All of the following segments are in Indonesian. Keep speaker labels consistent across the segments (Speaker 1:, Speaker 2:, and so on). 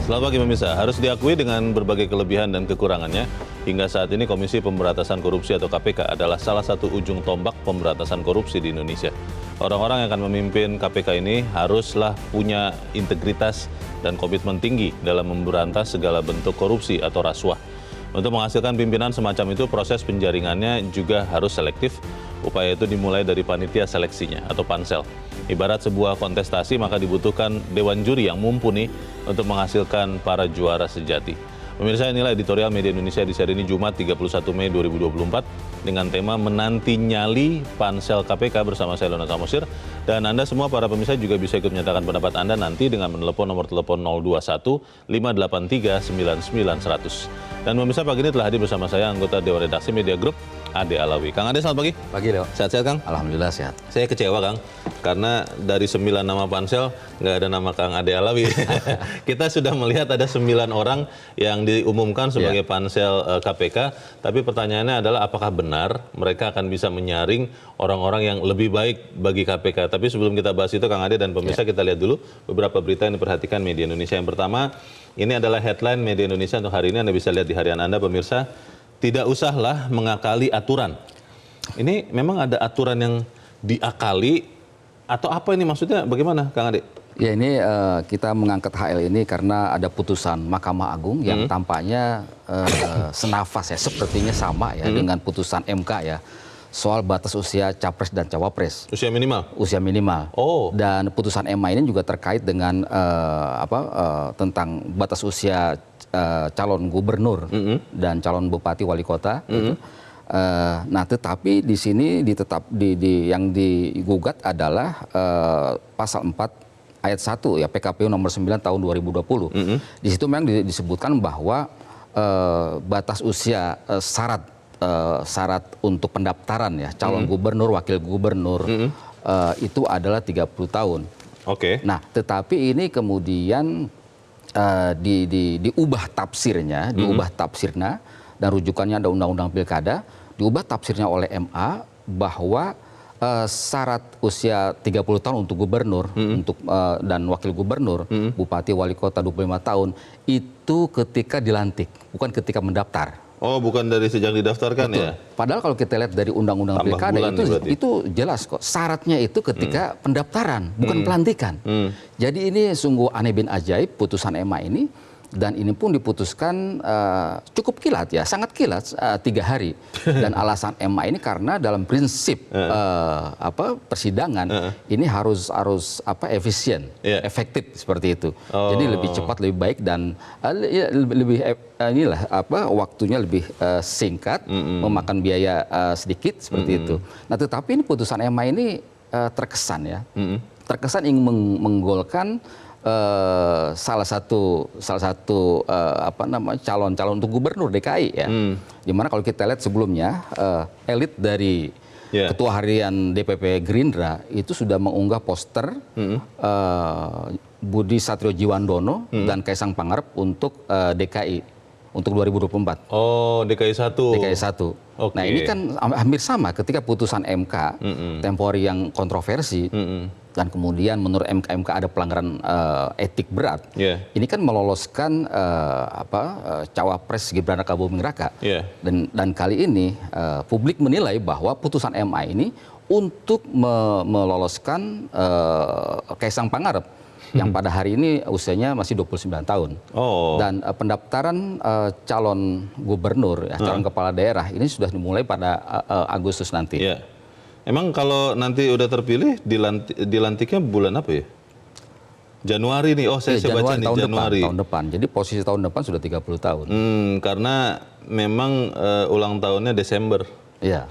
Speaker 1: Selamat pagi pemirsa. Harus diakui dengan berbagai kelebihan dan kekurangannya, hingga saat ini Komisi Pemberantasan Korupsi atau KPK adalah salah satu ujung tombak pemberantasan korupsi di Indonesia. Orang-orang yang akan memimpin KPK ini haruslah punya integritas dan komitmen tinggi dalam memberantas segala bentuk korupsi atau rasuah. Untuk menghasilkan pimpinan semacam itu, proses penjaringannya juga harus selektif. Upaya itu dimulai dari panitia seleksinya atau pansel. Ibarat sebuah kontestasi, maka dibutuhkan dewan juri yang mumpuni untuk menghasilkan para juara sejati. Pemirsa, inilah editorial Media Indonesia di seri ini Jumat 31 Mei 2024 dengan tema Menanti Nyali Pansel KPK bersama saya Leonard Samosir. Dan Anda semua para pemirsa juga bisa ikut menyatakan pendapat Anda nanti dengan menelepon nomor telepon 021 583 99 100. Dan pemirsa, pagi ini telah hadir bersama saya anggota Dewan Redaksi Media Group, Ade Alawi. Kang Ade, selamat pagi.
Speaker 2: Pagi, Leo.
Speaker 1: Sehat-sehat, Kang?
Speaker 2: Alhamdulillah sehat.
Speaker 1: Saya kecewa, Kang, karena dari 9 nama pansel nggak ada nama Kang Ade Alawi. Kita sudah melihat ada 9 orang yang diumumkan sebagai pansel KPK, tapi pertanyaannya adalah apakah benar mereka akan bisa menyaring orang-orang yang lebih baik bagi KPK. Tapi sebelum kita bahas itu, Kang Ade dan pemirsa, kita lihat dulu beberapa berita yang diperhatikan Media Indonesia. Yang pertama, ini adalah headline Media Indonesia untuk hari ini. Anda bisa lihat di harian Anda, pemirsa. Tidak usahlah mengakali aturan. Ini memang ada aturan yang diakali atau apa ini maksudnya? Bagaimana, Kang Ade?
Speaker 2: Ya, ini kita mengangkat HL ini karena ada putusan Mahkamah Agung yang tampaknya senafas ya, sepertinya sama ya dengan putusan MK ya, soal batas usia capres dan cawapres.
Speaker 1: Usia minimal?
Speaker 2: Usia minimal.
Speaker 1: Oh.
Speaker 2: Dan putusan MA ini juga terkait dengan tentang batas usia calon gubernur dan calon bupati wali kota. Nah, tetapi di sini yang digugat adalah pasal 4 ayat 1 ya PKPU nomor 9 tahun 2020. Di situ memang disebutkan bahwa batas usia syarat untuk pendaftaran ya calon gubernur, wakil gubernur itu adalah 30 tahun.
Speaker 1: Oke.
Speaker 2: Nah, tetapi ini kemudian diubah tafsirnya, dan rujukannya ada Undang-Undang Pilkada, diubah tafsirnya oleh MA bahwa syarat usia 30 tahun untuk gubernur dan wakil gubernur, bupati, wali kota 25 tahun itu ketika dilantik, bukan ketika mendaftar.
Speaker 1: Oh, bukan dari sejak didaftarkan. Betul. Ya?
Speaker 2: Padahal kalau kita lihat dari Undang-Undang Pilkada itu jelas kok. Syaratnya itu ketika pendaftaran, bukan pelantikan. Jadi ini sungguh aneh bin ajaib putusan MA ini. Dan ini pun diputuskan cukup kilat ya, sangat kilat 3 hari. Dan alasan MA ini karena dalam prinsip persidangan ini harus efisien, efektif seperti itu. Jadi lebih cepat, lebih baik dan waktunya lebih singkat, memakan biaya sedikit seperti itu. Nah, tetapi ini putusan MA ini terkesan ya, terkesan ingin menggolkan salah satu calon untuk gubernur DKI ya. Dimana kalau kita lihat sebelumnya elit dari ketua harian DPP Gerindra itu sudah mengunggah poster Budi Satriojiwandono dan Kaisang Pangarep untuk DKI untuk 2024.
Speaker 1: Oh, DKI 1.
Speaker 2: DKI 1. Okay. Nah, ini kan hampir sama ketika putusan MK temporary yang kontroversi dan kemudian menurut MK ada pelanggaran etik berat. Ini kan meloloskan cawapres Gibran Rakabuming Raka. Dan kali ini publik menilai bahwa putusan MA ini untuk meloloskan Kaisang Pangarep yang pada hari ini usianya masih 29 tahun. Dan pendaftaran calon gubernur, calon kepala daerah ini sudah dimulai pada Agustus nanti.
Speaker 1: Emang kalau nanti udah terpilih, dilantiknya bulan apa ya? Januari nih. Oh, saya baca nih Januari.
Speaker 2: Tahun depan. Jadi posisi tahun depan sudah 30 tahun.
Speaker 1: Karena memang ulang tahunnya Desember.
Speaker 2: Iya.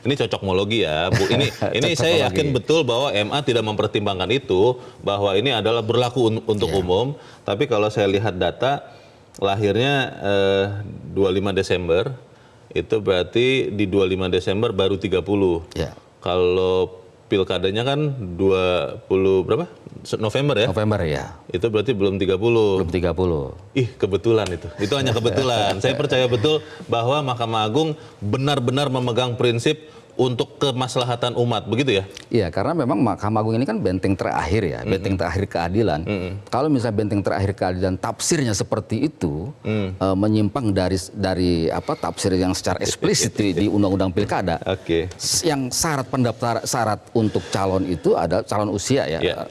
Speaker 1: Ini cocokmologi ya, Bu. Ini saya yakin betul bahwa MA tidak mempertimbangkan itu, bahwa ini adalah berlaku untuk umum. Tapi kalau saya lihat data lahirnya 25 Desember, itu berarti di 25 Desember baru 30. Kalau pilkadanya kan 20 berapa? November ya?
Speaker 2: November ya.
Speaker 1: Itu berarti belum 30.
Speaker 2: Belum 30.
Speaker 1: Ih, kebetulan itu. Itu hanya kebetulan. Saya percaya betul bahwa Mahkamah Agung benar-benar memegang prinsip untuk kemaslahatan umat, begitu ya?
Speaker 2: Iya, karena memang Mahkamah Agung ini kan benteng terakhir ya, benteng terakhir keadilan. Kalau misalnya benteng terakhir keadilan tafsirnya seperti itu, menyimpang dari apa tafsir yang secara eksplisit di Undang-Undang Pilkada. Yang syarat untuk calon itu ada calon usia ya,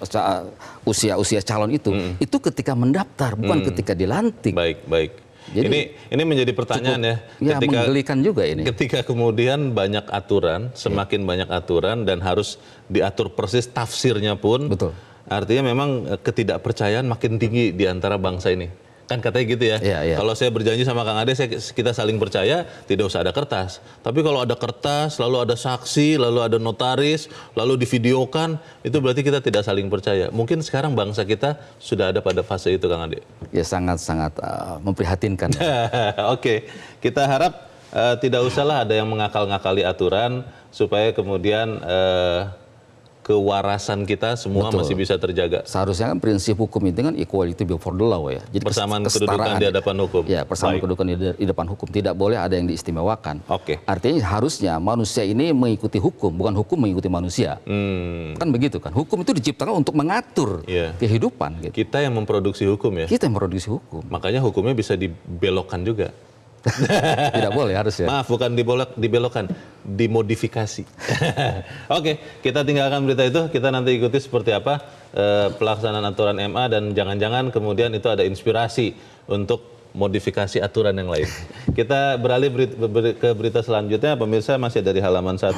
Speaker 2: usia calon itu ketika mendaftar, bukan ketika dilantik.
Speaker 1: Baik. Jadi, ini menjadi pertanyaan
Speaker 2: ya, menggelikan juga ini.
Speaker 1: Ketika kemudian banyak aturan, semakin banyak aturan dan harus diatur persis tafsirnya pun,
Speaker 2: betul.
Speaker 1: Artinya memang ketidakpercayaan makin tinggi di antara bangsa ini. Kan katanya gitu ya. Kalau saya berjanji sama Kang Ade, kita saling percaya, tidak usah ada kertas. Tapi kalau ada kertas, lalu ada saksi, lalu ada notaris, lalu divideokan, itu berarti kita tidak saling percaya. Mungkin sekarang bangsa kita sudah ada pada fase itu, Kang Ade.
Speaker 2: Ya sangat-sangat memprihatinkan.
Speaker 1: Oke, kita harap tidak usahlah ada yang mengakal-ngakali aturan supaya kemudian kewarasan kita semua masih bisa terjaga.
Speaker 2: Seharusnya kan prinsip hukum itu kan equality before the law ya. Jadi
Speaker 1: persamaan kedudukan di hadapan hukum.
Speaker 2: Ya, persamaan kedudukan di depan hukum. Tidak boleh ada yang diistimewakan. Artinya harusnya manusia ini mengikuti hukum, bukan hukum mengikuti manusia. Kan begitu kan. Hukum itu diciptakan untuk mengatur kehidupan. Gitu.
Speaker 1: Kita yang memproduksi hukum ya.
Speaker 2: Kita yang memproduksi hukum.
Speaker 1: Makanya hukumnya bisa dibelokkan juga.
Speaker 2: Tidak boleh harusnya.
Speaker 1: Maaf, bukan dibelokkan, dimodifikasi. Oke, kita tinggalkan berita itu. Kita nanti ikuti seperti apa pelaksanaan aturan MA dan jangan-jangan kemudian itu ada inspirasi untuk modifikasi aturan yang lain. Kita beralih ke berita selanjutnya. Pemirsa, masih dari halaman 1.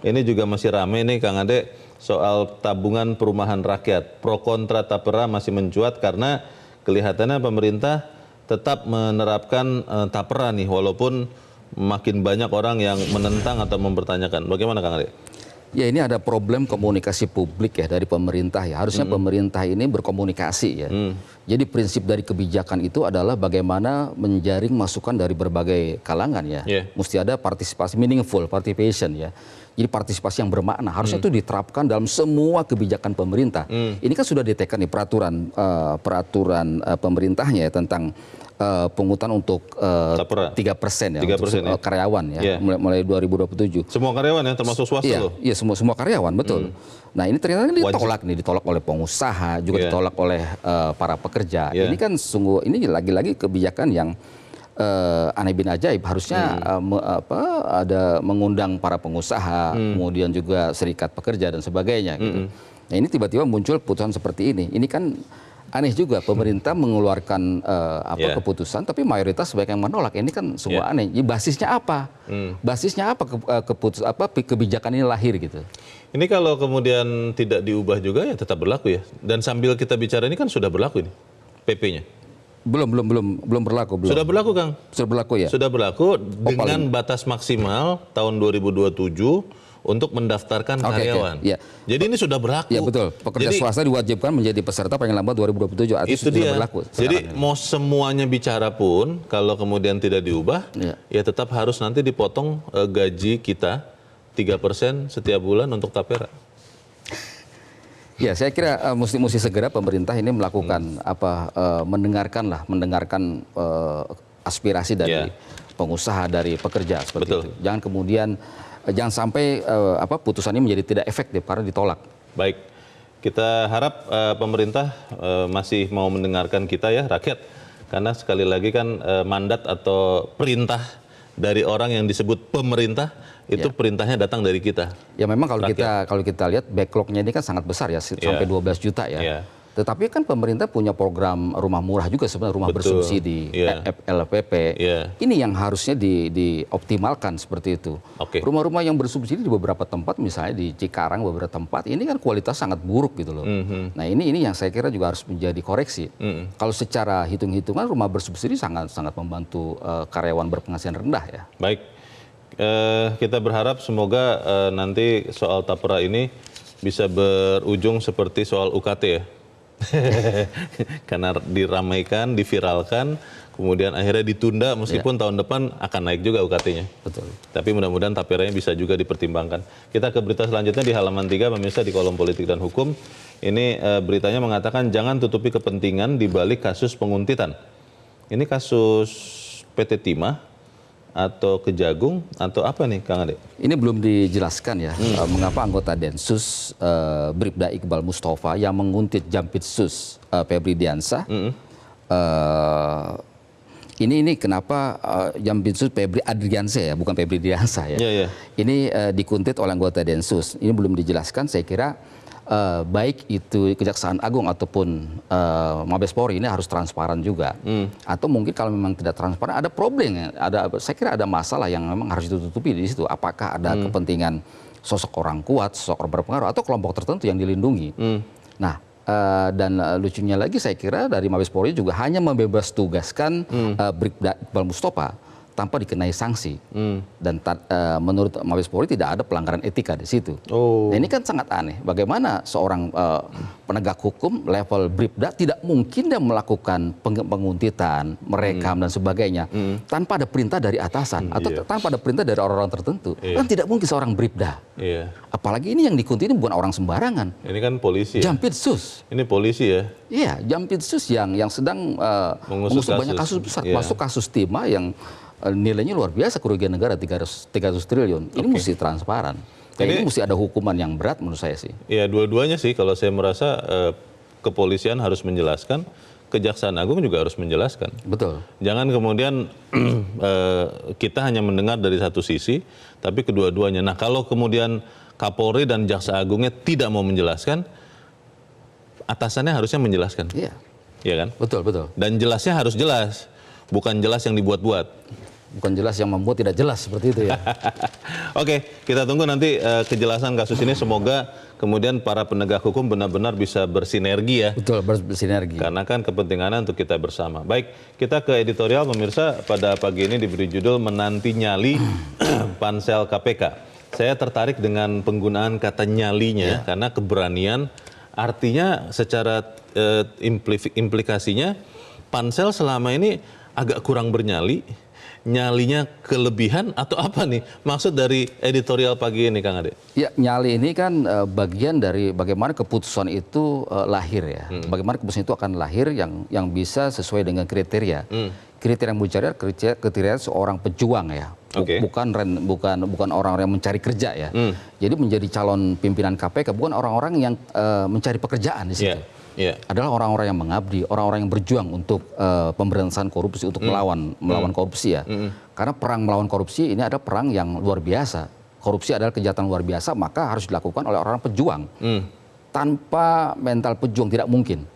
Speaker 1: Ini juga masih ramai nih Kang Ade soal tabungan perumahan rakyat. Pro kontra tapera masih mencuat karena kelihatannya pemerintah tetap menerapkan tapera nih, walaupun makin banyak orang yang menentang atau mempertanyakan. Bagaimana Kang Ade?
Speaker 2: Ya, ini ada problem komunikasi publik ya dari pemerintah ya. Harusnya pemerintah ini berkomunikasi ya. Jadi prinsip dari kebijakan itu adalah bagaimana menjaring masukan dari berbagai kalangan ya. Mesti ada partisipasi, meaningful participation ya. Jadi partisipasi yang bermakna harusnya itu diterapkan dalam semua kebijakan pemerintah. Ini kan sudah ditekan nih peraturan pemerintahnya ya tentang pungutan untuk 3% ya, 3% untuk karyawan ya, mulai 2027.
Speaker 1: Semua karyawan ya, termasuk swasta loh?
Speaker 2: Iya, semua karyawan, betul. Nah ini ternyata ditolak oleh pengusaha, juga ditolak oleh para pekerja. Ini kan sungguh, ini lagi-lagi kebijakan yang aneh bin ajaib. Harusnya ada mengundang para pengusaha, kemudian juga serikat pekerja dan sebagainya. Gitu. Nah ini tiba-tiba muncul putusan seperti ini. Ini kan aneh juga, pemerintah mengeluarkan keputusan, tapi mayoritas banyak yang menolak. Ini kan semua aneh. Jadi basisnya apa? Basisnya apa kebijakan ini lahir gitu?
Speaker 1: Ini kalau kemudian tidak diubah juga ya tetap berlaku ya. Dan sambil kita bicara ini kan sudah berlaku ini PP-nya.
Speaker 2: Belum berlaku.
Speaker 1: Sudah berlaku, Kang?
Speaker 2: Sudah berlaku ya.
Speaker 1: Sudah berlaku dengan batas maksimal tahun 2027. Untuk mendaftarkan karyawan. Jadi ini sudah berlaku.
Speaker 2: Ya betul. Pekerja swasta diwajibkan menjadi peserta paling lambat 2027.
Speaker 1: Itu sudah berlaku. Jadi mau semuanya bicara pun kalau kemudian tidak diubah, ya tetap harus nanti dipotong gaji kita 3% setiap bulan untuk tapera.
Speaker 2: Ya, saya kira mesti segera pemerintah ini melakukan mendengarkan aspirasi dari pengusaha, dari pekerja seperti itu. Jangan kemudian jangan sampai putusan ini menjadi tidak efektif karena ditolak.
Speaker 1: Baik, kita harap pemerintah masih mau mendengarkan kita ya, rakyat. Karena sekali lagi kan mandat atau perintah dari orang yang disebut pemerintah itu perintahnya datang dari kita. Ya memang kalau kita lihat backlognya ini kan sangat besar ya, sampai 12 juta ya. Tetapi kan pemerintah punya program rumah murah juga sebenarnya, rumah bersubsidi, LPP. Ini yang harusnya dioptimalkan seperti itu. Rumah-rumah yang bersubsidi di beberapa tempat, misalnya di Cikarang beberapa tempat, ini kan kualitas sangat buruk gitu loh. Nah ini yang saya kira juga harus menjadi koreksi. Kalau secara hitung-hitungan rumah bersubsidi sangat membantu karyawan berpenghasilan rendah ya. Baik, kita berharap semoga nanti soal tapera ini bisa berujung seperti soal UKT ya. Karena diramaikan, diviralkan, kemudian akhirnya ditunda meskipun tahun depan akan naik juga UKT-nya. Betul. Tapi mudah-mudahan taperanya bisa juga dipertimbangkan. Kita ke berita selanjutnya di halaman 3, pemirsa, di kolom politik dan hukum. Ini beritanya mengatakan jangan tutupi kepentingan di balik kasus penguntitan. Ini kasus PT Timah atau Kejagung atau apa nih Kang Ade?
Speaker 2: Ini belum dijelaskan ya, mengapa anggota Densus Bribda Iqbal Mustafa yang menguntit Jampitsus Febri Diansah, ini kenapa Jampitsus Febri Adriansyah ya, bukan Febri Diansah ya. Ini dikuntit oleh anggota Densus. Ini belum dijelaskan, saya kira baik itu Kejaksaan Agung ataupun Mabes Polri ini harus transparan juga. Atau mungkin kalau memang tidak transparan ada problem ya. Saya kira ada masalah yang memang harus ditutupi di situ. Apakah ada kepentingan sosok orang kuat, sosok orang berpengaruh atau kelompok tertentu yang dilindungi. Nah, dan lucunya lagi saya kira dari Mabes Polri juga hanya membebas tugaskan Bribda Iqbal Mustafa tanpa dikenai sanksi. Dan menurut Mabes Polri tidak ada pelanggaran etika di situ. Nah, ini kan sangat aneh. Bagaimana seorang penegak hukum level Bribda tidak mungkin dia melakukan penguntitan, merekam dan sebagainya tanpa ada perintah dari atasan atau tanpa ada perintah dari orang-orang tertentu. Kan tidak mungkin seorang Bribda. Apalagi ini yang dikuntit ini bukan orang sembarangan.
Speaker 1: Ini kan polisi.
Speaker 2: Jampitsus.
Speaker 1: Ini polisi ya.
Speaker 2: Iya, Jampitsus yang sedang mengusut banyak kasus besar, masuk kasus timah yang nilainya luar biasa, kerugian negara 300 triliun. Ini mesti transparan. Ini mesti ada hukuman yang berat menurut saya sih.
Speaker 1: Ya, dua-duanya sih kalau saya merasa kepolisian harus menjelaskan, Kejaksaan Agung juga harus menjelaskan.
Speaker 2: Betul.
Speaker 1: Jangan kemudian kita hanya mendengar dari satu sisi, tapi kedua-duanya. Nah, kalau kemudian Kapolri dan Jaksa Agungnya tidak mau menjelaskan, atasannya harusnya menjelaskan.
Speaker 2: Iya.
Speaker 1: Iya kan?
Speaker 2: Betul, betul.
Speaker 1: Dan jelasnya harus jelas, bukan jelas yang dibuat-buat.
Speaker 2: Bukan jelas yang membuat tidak jelas, seperti itu ya.
Speaker 1: Oke, kita tunggu nanti kejelasan kasus ini. Semoga kemudian para penegak hukum benar-benar bisa bersinergi ya.
Speaker 2: Betul, bersinergi.
Speaker 1: Karena kan kepentingannya untuk kita bersama. Baik, kita ke editorial pemirsa. Pada pagi ini diberi judul Menanti Nyali Pansel KPK. Saya tertarik dengan penggunaan kata nyalinya karena keberanian, artinya secara implikasinya pansel selama ini agak kurang bernyali. Nyalinya kelebihan atau apa nih maksud dari editorial pagi ini Kang Ade?
Speaker 2: Ya, nyali ini kan bagian dari bagaimana keputusan itu lahir ya. Bagaimana keputusan itu akan lahir yang bisa sesuai dengan kriteria. Kriteria yang mencari kriteria seorang pejuang ya. Bukan orang-orang yang mencari kerja ya. Jadi menjadi calon pimpinan KPK bukan orang-orang yang mencari pekerjaan di situ. Adalah orang-orang yang mengabdi, orang-orang yang berjuang untuk pemberantasan korupsi, untuk melawan korupsi ya. Karena perang melawan korupsi ini adalah perang yang luar biasa. Korupsi adalah kejahatan luar biasa, maka harus dilakukan oleh orang pejuang. Tanpa mental pejuang tidak mungkin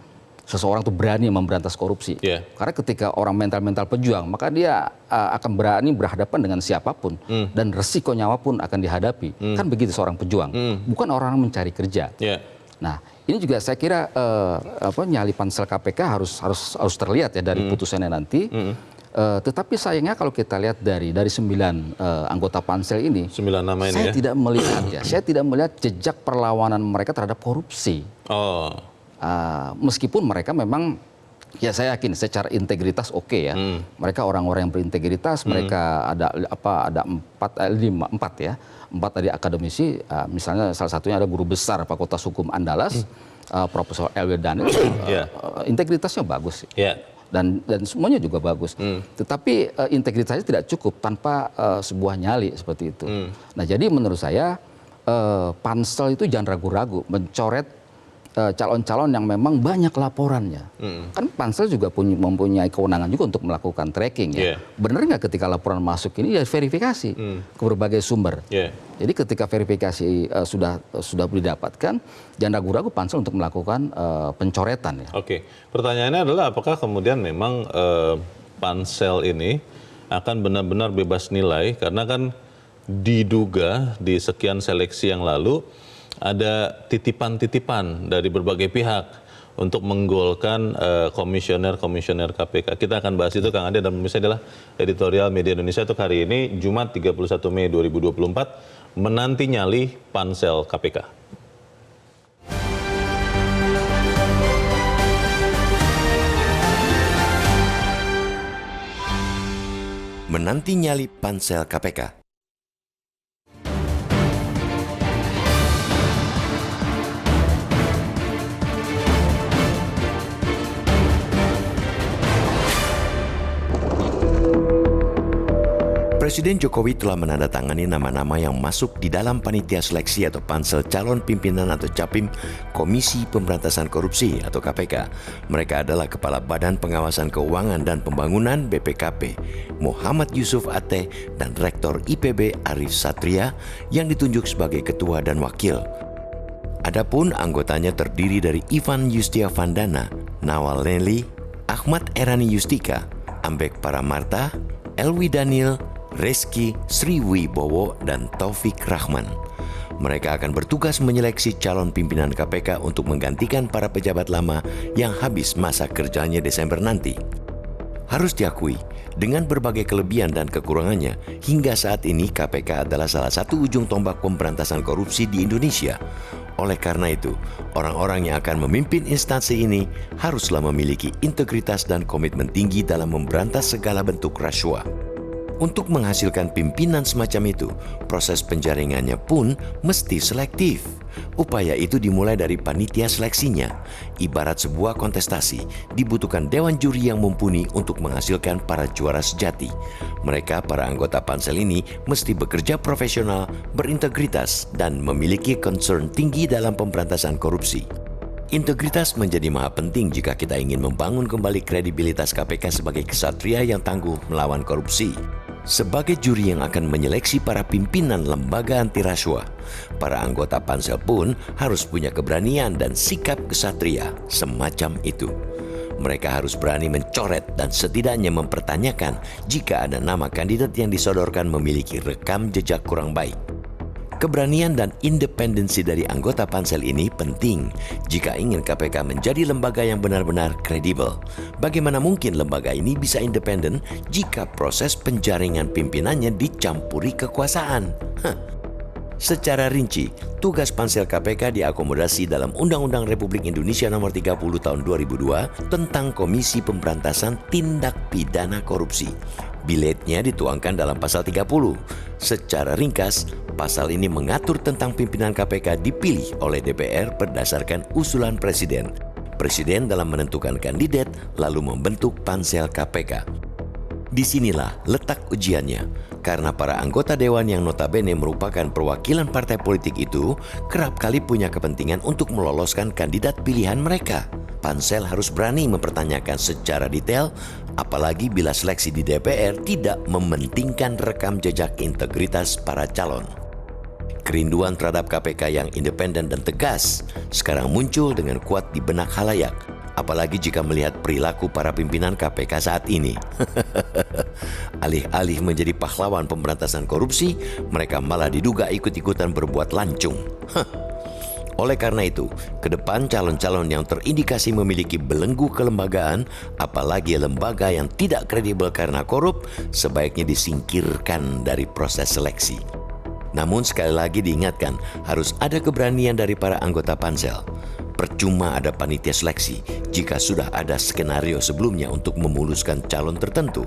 Speaker 2: seseorang itu berani memberantas korupsi. Karena ketika orang mental pejuang, maka dia akan berani berhadapan dengan siapapun dan resiko nyawa pun akan dihadapi. Kan begitu seorang pejuang, bukan orang mencari kerja. Nah, ini juga saya kira nyali pansel KPK harus terlihat ya dari putusannya nanti. Tetapi sayangnya kalau kita lihat dari 9 anggota pansel ini,
Speaker 1: 9 nama ini
Speaker 2: saya tidak melihat saya tidak melihat jejak perlawanan mereka terhadap korupsi. Meskipun mereka memang ya saya yakin secara integritas oke ya. Mereka orang-orang yang berintegritas, mereka ada 4 dari akademisi, misalnya salah satunya ada guru besar Fakultas Hukum Andalas, Profesor Elwi Daniel, integritasnya bagus. Dan semuanya juga bagus. Tetapi integritasnya tidak cukup tanpa sebuah nyali seperti itu. Nah, jadi menurut saya pansel itu jangan ragu-ragu mencoret calon-calon yang memang banyak laporannya. Kan pansel juga mempunyai kewenangan juga untuk melakukan tracking ya. Benar nggak ketika laporan masuk ini ya verifikasi ke berbagai sumber. Jadi ketika verifikasi sudah didapatkan, jangan ragu-ragu pansel untuk melakukan pencoretan ya.
Speaker 1: Pertanyaannya adalah apakah kemudian memang pansel ini akan benar-benar bebas nilai karena kan diduga di sekian seleksi yang lalu ada titipan-titipan dari berbagai pihak untuk menggolkan komisioner KPK. Kita akan bahas itu Kang Ade, dan misalnya adalah editorial Media Indonesia untuk hari ini Jumat 31 Mei 2024, menanti nyali pansel KPK.
Speaker 3: Menanti nyali pansel KPK. Presiden Jokowi telah menandatangani nama-nama yang masuk di dalam panitia seleksi atau pansel calon pimpinan atau capim Komisi Pemberantasan Korupsi atau KPK. Mereka adalah Kepala Badan Pengawasan Keuangan dan Pembangunan BPKP, Muhammad Yusuf Ateh, dan Rektor IPB Arif Satria yang ditunjuk sebagai ketua dan wakil. Adapun anggotanya terdiri dari Ivan Yustiavandana, Nawal Nelly, Ahmad Erani Yustika, Ambek Paramarta, Elwi Daniel, Reski Sriwibowo, dan Taufik Rahman. Mereka akan bertugas menyeleksi calon pimpinan KPK untuk menggantikan para pejabat lama yang habis masa kerjanya Desember nanti. Harus diakui, dengan berbagai kelebihan dan kekurangannya, hingga saat ini KPK adalah salah satu ujung tombak pemberantasan korupsi di Indonesia. Oleh karena itu, orang-orang yang akan memimpin instansi ini haruslah memiliki integritas dan komitmen tinggi dalam memberantas segala bentuk rasuah. Untuk menghasilkan pimpinan semacam itu, proses penjaringannya pun mesti selektif. Upaya itu dimulai dari panitia seleksinya. Ibarat sebuah kontestasi, dibutuhkan dewan juri yang mumpuni untuk menghasilkan para juara sejati. Mereka, para anggota pansel ini, mesti bekerja profesional, berintegritas, dan memiliki concern tinggi dalam pemberantasan korupsi. Integritas menjadi maha penting jika kita ingin membangun kembali kredibilitas KPK sebagai kesatria yang tangguh melawan korupsi. Sebagai juri yang akan menyeleksi para pimpinan lembaga anti rasuah, para anggota pansel pun harus punya keberanian dan sikap kesatria semacam itu. Mereka harus berani mencoret dan setidaknya mempertanyakan jika ada nama kandidat yang disodorkan memiliki rekam jejak kurang baik. Keberanian dan independensi dari anggota pansel ini penting jika ingin KPK menjadi lembaga yang benar-benar kredibel. Bagaimana mungkin lembaga ini bisa independen jika proses penjaringan pimpinannya dicampuri kekuasaan? Secara rinci, tugas pansel KPK diakomodasi dalam Undang-Undang Republik Indonesia Nomor 30 Tahun 2002 tentang Komisi Pemberantasan Tindak Pidana Korupsi. Biletnya dituangkan dalam pasal 30. Secara ringkas, pasal ini mengatur tentang pimpinan KPK dipilih oleh DPR berdasarkan usulan Presiden. Presiden dalam menentukan kandidat lalu membentuk pansel KPK. Disinilah letak ujiannya, karena para anggota dewan yang notabene merupakan perwakilan partai politik itu kerap kali punya kepentingan untuk meloloskan kandidat pilihan mereka. Pansel harus berani mempertanyakan secara detail, apalagi bila seleksi di DPR tidak mementingkan rekam jejak integritas para calon. Kerinduan terhadap KPK yang independen dan tegas sekarang muncul dengan kuat di benak khalayak, apalagi jika melihat perilaku para pimpinan KPK saat ini. Alih-alih menjadi pahlawan pemberantasan korupsi, mereka malah diduga ikut-ikutan berbuat lancung. Oleh karena itu, ke depan calon-calon yang terindikasi memiliki belenggu kelembagaan, apalagi lembaga yang tidak kredibel karena korup, sebaiknya disingkirkan dari proses seleksi. Namun sekali lagi diingatkan, harus ada keberanian dari para anggota pansel. Percuma ada panitia seleksi jika sudah ada skenario sebelumnya untuk memuluskan calon tertentu.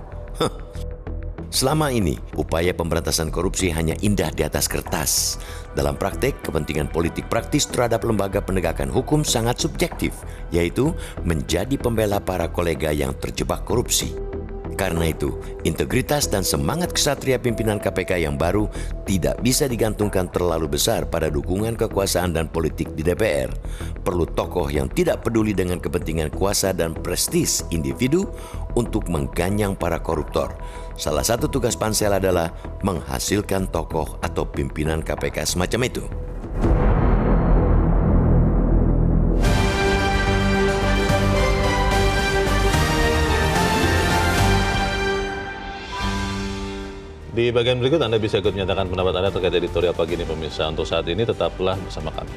Speaker 3: Selama ini, upaya pemberantasan korupsi hanya indah di atas kertas. Dalam praktek, kepentingan politik praktis terhadap lembaga penegakan hukum sangat subjektif, yaitu menjadi pembela para kolega yang terjebak korupsi. Karena itu, integritas dan semangat kesatria pimpinan KPK yang baru tidak bisa digantungkan terlalu besar pada dukungan kekuasaan dan politik di DPR. Perlu tokoh yang tidak peduli dengan kepentingan kuasa dan prestis individu untuk mengganyang para koruptor. Salah satu tugas pansel adalah menghasilkan tokoh atau pimpinan KPK semacam itu.
Speaker 1: Di bagian berikut Anda bisa ikut menyatakan pendapat Anda terkait editorial pagi ini pemirsa. Untuk saat ini tetaplah bersama kami.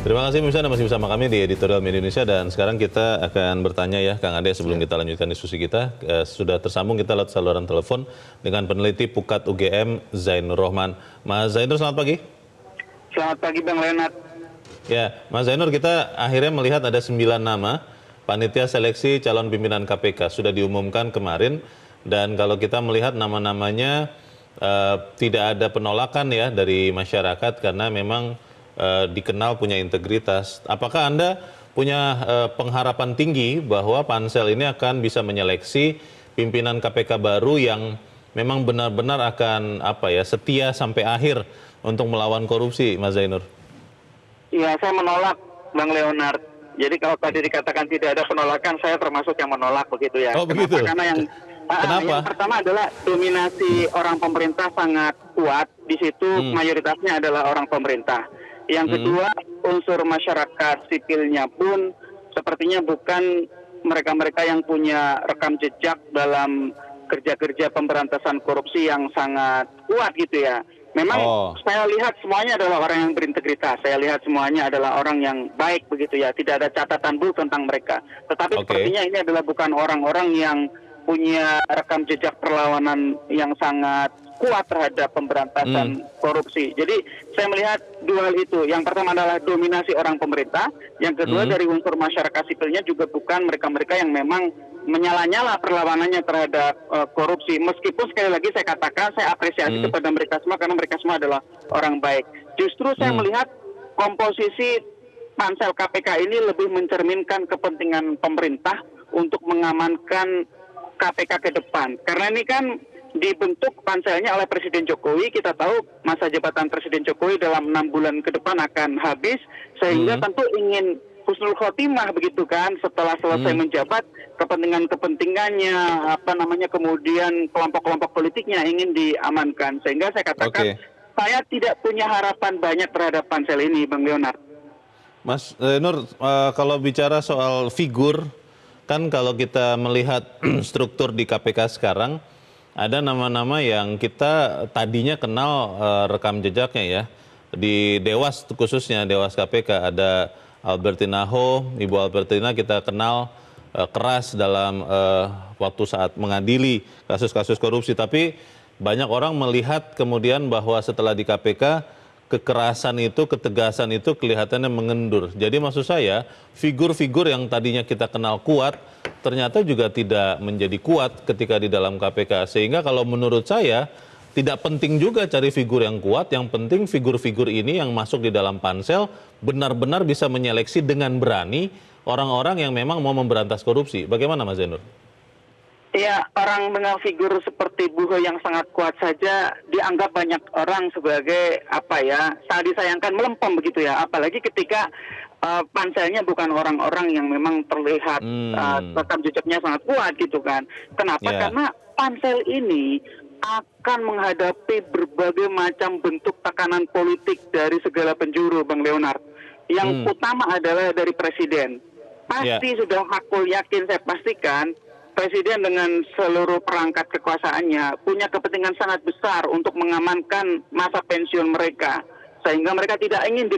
Speaker 1: Terima kasih pemirsa, Anda masih bersama kami di Editorial Media Indonesia, dan sekarang kita akan bertanya ya Kang Ade sebelum kita lanjutkan diskusi kita. Sudah tersambung kita lewat saluran telepon dengan peneliti Pukat UGM Zainur Rohman. Mas Zainur, selamat pagi.
Speaker 4: Selamat pagi Bang Leonard.
Speaker 1: Ya, Mas Zainur, kita akhirnya melihat ada 9 nama panitia seleksi calon pimpinan KPK sudah diumumkan kemarin, dan kalau kita melihat nama-namanya tidak ada penolakan ya dari masyarakat karena memang dikenal punya integritas. Apakah Anda punya pengharapan tinggi bahwa pansel ini akan bisa menyeleksi pimpinan KPK baru yang memang benar-benar akan setia sampai akhir untuk melawan korupsi, Mas Zainur?
Speaker 4: Ya, saya menolak, Bang Leonard. Jadi kalau tadi dikatakan tidak ada penolakan, saya termasuk yang menolak begitu ya.
Speaker 1: Oh, begitu.
Speaker 4: Karena
Speaker 1: Kenapa?
Speaker 4: yang pertama adalah dominasi orang pemerintah sangat kuat. Di situ mayoritasnya adalah orang pemerintah. Yang kedua, unsur masyarakat sipilnya pun sepertinya bukan mereka-mereka yang punya rekam jejak dalam kerja-kerja pemberantasan korupsi yang sangat kuat gitu ya. Memang saya lihat semuanya adalah orang yang berintegritas. Saya lihat semuanya adalah orang yang baik begitu ya. Tidak ada catatan buruk tentang mereka. Tetapi sepertinya ini adalah bukan orang-orang yang punya rekam jejak perlawanan yang sangat kuat terhadap pemberantasan korupsi. Jadi saya melihat dua hal itu. Yang pertama adalah dominasi orang pemerintah. Yang kedua dari unsur masyarakat sipilnya juga bukan mereka-mereka yang memang menyala-nyala perlawanannya terhadap korupsi. Meskipun sekali lagi saya katakan saya apresiasi kepada mereka semua karena mereka semua adalah orang baik. Justru saya melihat komposisi pansel KPK ini lebih mencerminkan kepentingan pemerintah untuk mengamankan KPK ke depan. Karena ini kan dibentuk panselnya oleh Presiden Jokowi. Kita tahu masa jabatan Presiden Jokowi dalam 6 bulan ke depan akan habis, sehingga tentu ingin husnul khotimah begitu kan setelah selesai menjabat, kepentingannya kemudian kelompok-kelompok politiknya ingin diamankan. Sehingga saya katakan saya tidak punya harapan banyak terhadap pansel ini, Bang Leonard.
Speaker 1: Mas Nur, kalau bicara soal figur, kan kalau kita melihat struktur di KPK sekarang, ada nama-nama yang kita tadinya kenal rekam jejaknya ya. Di Dewas khususnya, Dewas KPK, ada Albertina Ho. Ibu Albertina kita kenal keras dalam waktu saat mengadili kasus-kasus korupsi. Tapi banyak orang melihat kemudian bahwa setelah di KPK, kekerasan itu, ketegasan itu kelihatannya mengendur. Jadi maksud saya, figur-figur yang tadinya kita kenal kuat, ternyata juga tidak menjadi kuat ketika di dalam KPK. Sehingga kalau menurut saya, tidak penting juga cari figur yang kuat, yang penting figur-figur ini yang masuk di dalam pansel benar-benar bisa menyeleksi dengan berani orang-orang yang memang mau memberantas korupsi. Bagaimana Mas Zainur?
Speaker 4: Ya, orang dengan figur seperti Bu Ho yang sangat kuat saja dianggap banyak orang sebagai sangat disayangkan, melempem begitu ya. Apalagi ketika panselnya bukan orang-orang yang memang terlihat rekam jejaknya sangat kuat gitu kan. Kenapa? Karena pansel ini akan menghadapi berbagai macam bentuk tekanan politik dari segala penjuru, Bang Leonard. Yang utama adalah dari Presiden. Pasti sudah aku yakin, saya pastikan Presiden dengan seluruh perangkat kekuasaannya punya kepentingan sangat besar untuk mengamankan masa pensiun mereka, sehingga mereka tidak ingin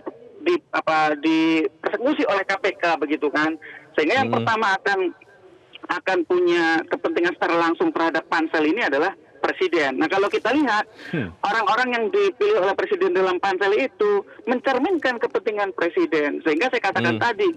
Speaker 4: dipersekusi oleh KPK begitu kan. Sehingga yang pertama akan punya kepentingan secara langsung terhadap pansel ini adalah Presiden. Nah kalau kita lihat orang-orang yang dipilih oleh Presiden dalam pansel itu mencerminkan kepentingan Presiden. Sehingga saya katakan tadi,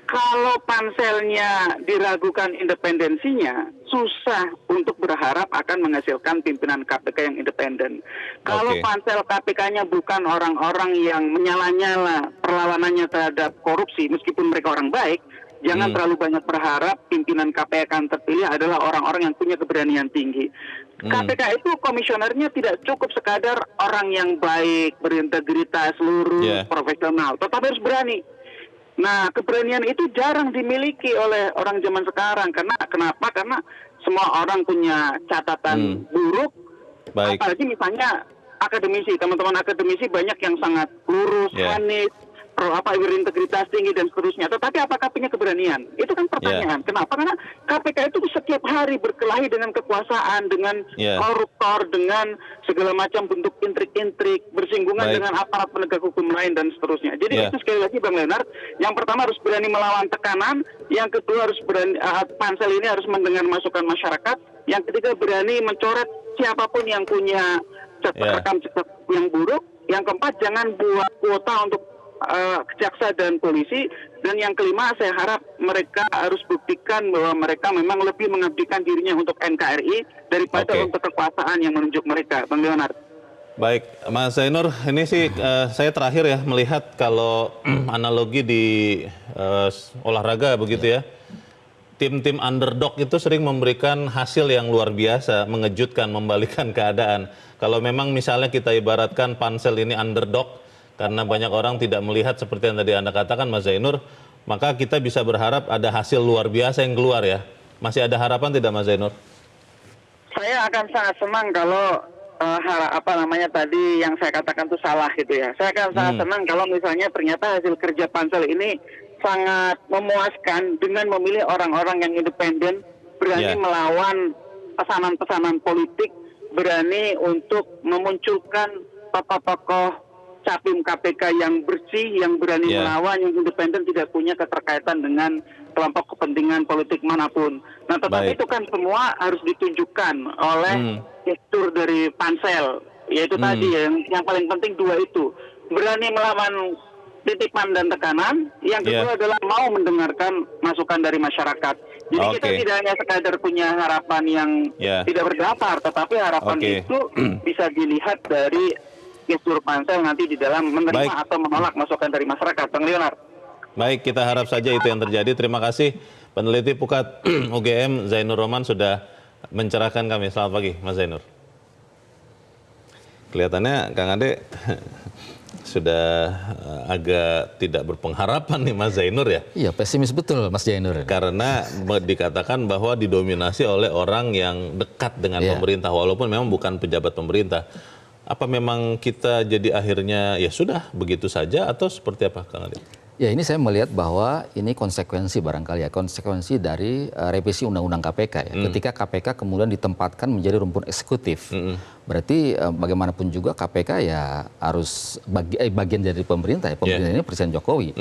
Speaker 4: kalau panselnya diragukan independensinya, susah untuk berharap akan menghasilkan pimpinan KPK yang independen. Kalau pansel KPK-nya bukan orang-orang yang menyala-nyala perlawanannya terhadap korupsi, meskipun mereka orang baik, jangan terlalu banyak berharap pimpinan KPK yang terpilih adalah orang-orang yang punya keberanian tinggi. KPK itu komisionernya tidak cukup sekadar orang yang baik, berintegritas, lurus, profesional, tetapi harus berani. Nah, keberanian itu jarang dimiliki oleh orang zaman sekarang. Kenapa? Karena semua orang punya catatan buruk. Apalagi misalnya akademisi, teman-teman akademisi banyak yang sangat lurus, manis, berintegritas tinggi dan seterusnya. Tetapi apakah punya keberanian? Itu kan pertanyaan. Kenapa? Karena KPK itu setiap hari berkelahi dengan kekuasaan, dengan koruptor, dengan segala macam bentuk intrik-intrik, bersinggungan dengan aparat penegak hukum lain dan seterusnya. Jadi itu sekali lagi Bang Leonard, yang pertama harus berani melawan tekanan, yang kedua harus berani, pansel ini harus mendengar masukan masyarakat, yang ketiga berani mencoret siapapun yang punya rekam jejak yang buruk, yang keempat jangan buat kuota untuk jaksa dan polisi, Dan yang kelima, saya harap mereka harus buktikan bahwa mereka memang lebih mengabdikan dirinya untuk NKRI daripada untuk kekuasaan yang menunjuk mereka, Bang Leonard.
Speaker 1: Baik, Mas Zainur, ini sih saya terakhir ya melihat kalau analogi di olahraga begitu ya. Tim-tim underdog itu sering memberikan hasil yang luar biasa, mengejutkan, membalikan keadaan. Kalau memang misalnya kita ibaratkan pansel ini underdog, karena banyak orang tidak melihat seperti yang tadi Anda katakan, Mas Zainur, maka kita bisa berharap ada hasil luar biasa yang keluar ya. Masih ada harapan tidak, Mas Zainur?
Speaker 4: Saya akan sangat senang kalau tadi yang saya katakan itu salah gitu ya. Saya akan sangat senang kalau misalnya ternyata hasil kerja pansel ini sangat memuaskan dengan memilih orang-orang yang independen, berani melawan pesanan-pesanan politik, berani untuk memunculkan tokoh-tokoh capim KPK yang bersih, yang berani melawan, yang independen, tidak punya keterkaitan dengan kelompok kepentingan politik manapun. Nah, tetapi itu kan semua harus ditunjukkan oleh gestur dari pansel, yaitu tadi yang paling penting dua itu, berani melawan titipan dan tekanan, yang kedua adalah mau mendengarkan masukan dari masyarakat. Jadi kita tidak hanya sekadar punya harapan yang tidak berdasar, tetapi harapan itu bisa dilihat dari gestur pansel nanti di dalam menerima atau menolak masukan dari masyarakat, Bang Leonard.
Speaker 1: Baik, kita harap saja itu yang terjadi. Terima kasih peneliti Pukat UGM Zainur Roman sudah mencerahkan kami. Selamat pagi, Mas Zainur. Kelihatannya Kang Ade sudah agak tidak berpengharapan nih Mas Zainur ya.
Speaker 2: Iya, pesimis betul Mas Zainur.
Speaker 1: Karena dikatakan bahwa didominasi oleh orang yang dekat dengan pemerintah, walaupun memang bukan pejabat pemerintah. Apa memang kita jadi akhirnya ya sudah begitu saja atau seperti apa Kang Ade?
Speaker 2: Ya, ini saya melihat bahwa ini konsekuensi barangkali ya, konsekuensi dari revisi Undang-Undang KPK ya. Ketika KPK kemudian ditempatkan menjadi rumpun eksekutif, berarti bagaimanapun juga KPK ya harus bagian dari pemerintah ya. Pemerintah ini Presiden Jokowi.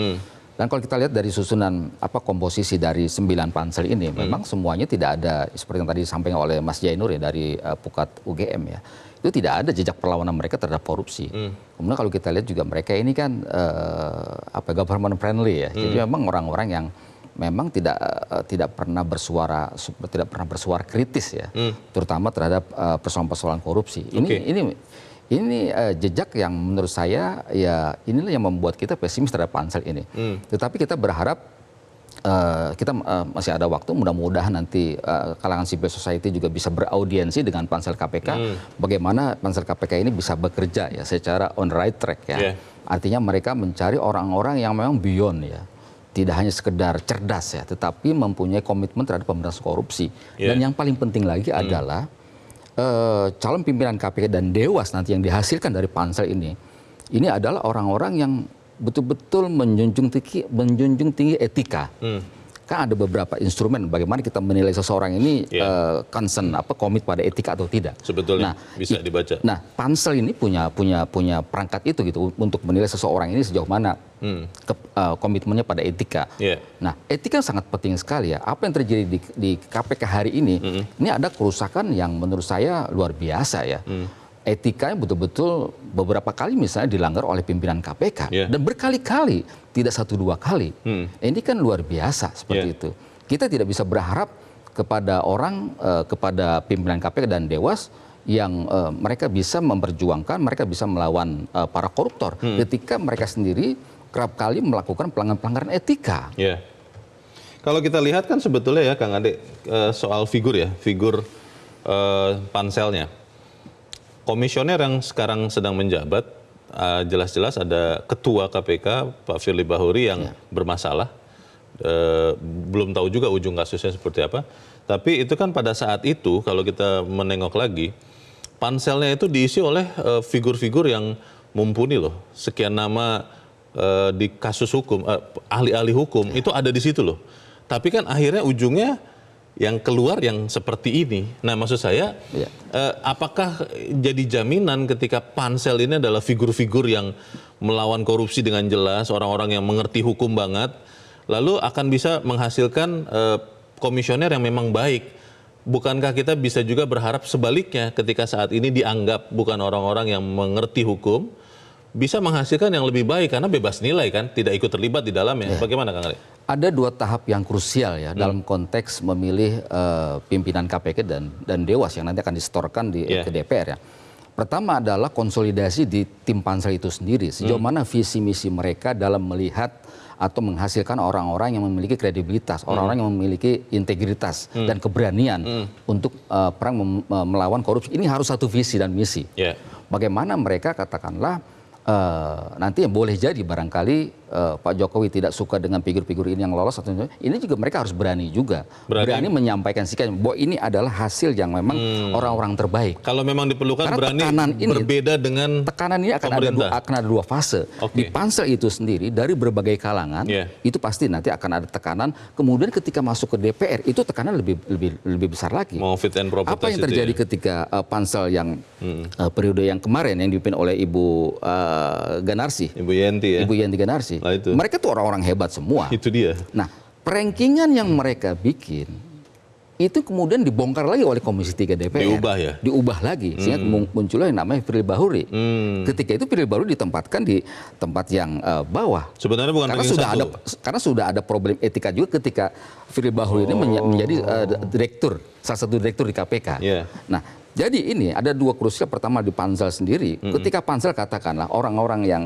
Speaker 2: Dan kalau kita lihat dari susunan komposisi dari 9 pansel ini, memang semuanya tidak ada seperti yang tadi disampaikan oleh Mas Zainur ya dari Pukat UGM ya. Itu tidak ada jejak perlawanan mereka terhadap korupsi. Kemudian kalau kita lihat juga mereka ini kan government friendly ya. Jadi memang orang-orang yang memang tidak pernah bersuara kritis ya, terutama terhadap persoalan-persoalan korupsi. Ini jejak yang menurut saya ya inilah yang membuat kita pesimis terhadap pansel ini. Tetapi kita berharap kita masih ada waktu, mudah-mudahan nanti kalangan civil society juga bisa beraudiensi dengan pansel KPK, bagaimana pansel KPK ini bisa bekerja ya secara on right track ya. Artinya mereka mencari orang-orang yang memang beyond ya, tidak hanya sekedar cerdas ya, tetapi mempunyai komitmen terhadap pemberantasan korupsi. Dan yang paling penting lagi adalah calon pimpinan KPK dan Dewas nanti yang dihasilkan dari pansel ini adalah orang-orang yang betul-betul menjunjung tinggi etika. Kan ada beberapa instrumen bagaimana kita menilai seseorang ini concern komit pada etika atau tidak.
Speaker 1: Sebetulnya bisa dibaca.
Speaker 2: Nah, pansel ini punya perangkat itu gitu untuk menilai seseorang ini sejauh mana komitmennya pada etika. Nah, etika sangat penting sekali ya. Apa yang terjadi di KPK hari ini ada kerusakan yang menurut saya luar biasa ya. Etikanya betul-betul beberapa kali misalnya dilanggar oleh pimpinan KPK dan berkali-kali, tidak 1-2 kali. Ini kan luar biasa seperti itu. Kita tidak bisa berharap kepada pimpinan KPK dan Dewas yang mereka bisa memperjuangkan, mereka bisa melawan para koruptor ketika mereka sendiri kerap kali melakukan pelanggaran etika.
Speaker 1: Kalau kita lihat kan sebetulnya ya Kang Ade soal figur panselnya. Komisioner yang sekarang sedang menjabat, jelas-jelas ada ketua KPK, Pak Firly Bahuri yang bermasalah. Belum tahu juga ujung kasusnya seperti apa. Tapi itu kan pada saat itu, kalau kita menengok lagi, panselnya itu diisi oleh figur-figur yang mumpuni loh. Sekian nama di kasus hukum, ahli-ahli hukum, itu ada di situ loh. Tapi kan akhirnya ujungnya yang keluar yang seperti ini. Nah, maksud saya, apakah jadi jaminan ketika pansel ini adalah figur-figur yang melawan korupsi dengan jelas, orang-orang yang mengerti hukum banget, lalu akan bisa menghasilkan komisioner yang memang baik? Bukankah kita bisa juga berharap sebaliknya ketika saat ini dianggap bukan orang-orang yang mengerti hukum, bisa menghasilkan yang lebih baik karena bebas nilai kan, tidak ikut terlibat di dalamnya. Bagaimana Kang Ari?
Speaker 2: Ada 2 tahap yang krusial ya dalam konteks memilih pimpinan KPK dan Dewas yang nanti akan disetorkan ke DPR ya. Pertama adalah konsolidasi di tim pansel itu sendiri. Sejauh mana visi misi mereka dalam melihat atau menghasilkan orang-orang yang memiliki kredibilitas, orang-orang yang memiliki integritas dan keberanian untuk perang melawan korupsi. Ini harus satu visi dan misi. Bagaimana mereka katakanlah nanti yang boleh jadi barangkali Pak Jokowi tidak suka dengan figur-figur ini yang lolos atau ini juga mereka harus berani juga berani menyampaikan sikap bahwa ini adalah hasil yang memang orang-orang terbaik.
Speaker 1: Kalau memang diperlukan karena berani ini, berbeda dengan
Speaker 2: tekanan ini akan ada 2 fase. Di pansel itu sendiri dari berbagai kalangan itu pasti nanti akan ada tekanan. Kemudian ketika masuk ke DPR itu tekanan lebih besar lagi.
Speaker 1: Mau fit and proper
Speaker 2: apa yang terjadi ketika pansel yang periode yang kemarin yang dipimpin oleh Ibu Ganarsi,
Speaker 1: Ibu Yenti
Speaker 2: Ganarsi. Mereka tuh orang-orang hebat semua.
Speaker 1: Itu dia.
Speaker 2: Nah, rankingan yang mereka bikin itu kemudian dibongkar lagi oleh Komisi 3 DPR.
Speaker 1: Diubah ya?
Speaker 2: Diubah lagi. Sehingga muncullah yang namanya Firly Bahuri. Ketika itu Firly Bahuri ditempatkan di tempat yang bawah.
Speaker 1: Sebenarnya bukan
Speaker 2: karena sudah ada problem etika juga ketika Firly Bahuri ini menjadi salah satu direktur di KPK. Nah, jadi ini ada 2 krusial. Pertama di pansel sendiri. Ketika pansel katakanlah orang-orang yang